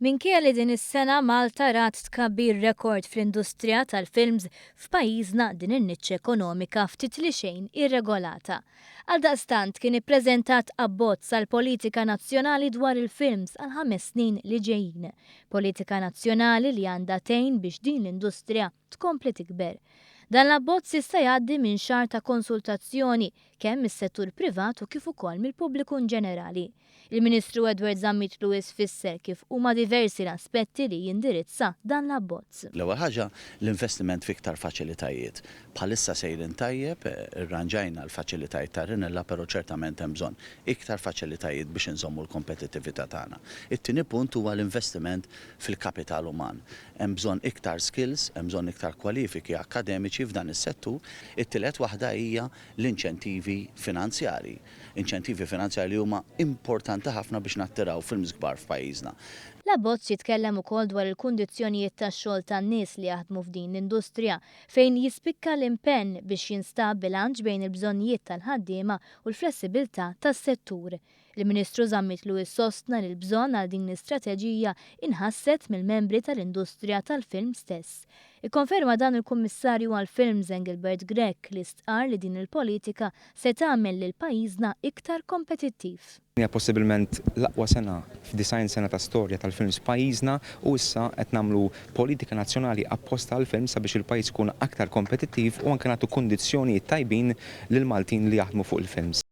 Minkejja li din is-sena Malta rat tkabbir rekord fl-industrija tal-films f'pajjiżna din in-niċċ ekonomika ftit li xejn irregolata. Għaldaqstant kien ippreżentat abbozz għal politika nazzjonali dwar il-films għal 5 snin li ġejjin. Politika nazzjonali li għandha tgħin biex din l-industrija tkompli tikber. Dan l-abbozz jista' jgħaddi minn xahar ta' konsultazzjoni kemm mis-settur privat u kif ukoll mill-pubbliku ġenerali. Il-Ministru Edward Zammit Lewis fisser kif huma diversi l-aspetti li jindirizza dan l-abbozz. L-ewwel ħaġa l-investiment fiktar faċilitajiet. Bħalissa sejrin tajjeb, irranġajna l-faċilitajiet ta' Rinella, però ċertament hemm bżonn iktar faċilitajiet biex inżommu l-kompetittività tagħna. It-tieni punt huwa l-investiment fil-kapital uman. Hemm bżonn iktar skills, hemm bżonn iktar kwalifiki akademiċi f'dan is-settur. It-tielet waħda hija l-inċentivi finanzjarji. Inċentivi finanzjarji huma importanti ħafna biex nattiraw films kbar f'pajjiżna. L-abbozz jitkellem ukoll dwar il-kundizzjonijiet tax-xogħol tan-nies li jaħdmu f'din l-industrija fejn jispikka l-impenn biex jinstab bilanċ bejn il-bżonnijiet tal-ħaddiema u l-flessibilità tas-settur. Il-Ministru Zammit Lewis sostna li l-bżonn għal din l-istrateġija inħasset mill-membri tal-industrija tal-film stess. Ikkonferma dan il-Kummissarju għall-Films Engelbert Grech li stqar li din il-politika se tagħmel lil pajjiżna iktar kompetittiv. Hija possibilment l-aqwa sena f'90 sena ta' storja tal-films pajjiżna u issa qed nagħmlu politika nazzjonali apposta għall-film sabiex il-pajjiż ikun aktar kompetittiv u anke nagħtu kundizzjonijiet tajbin lil Maltin li jaħdmu fuq il-films.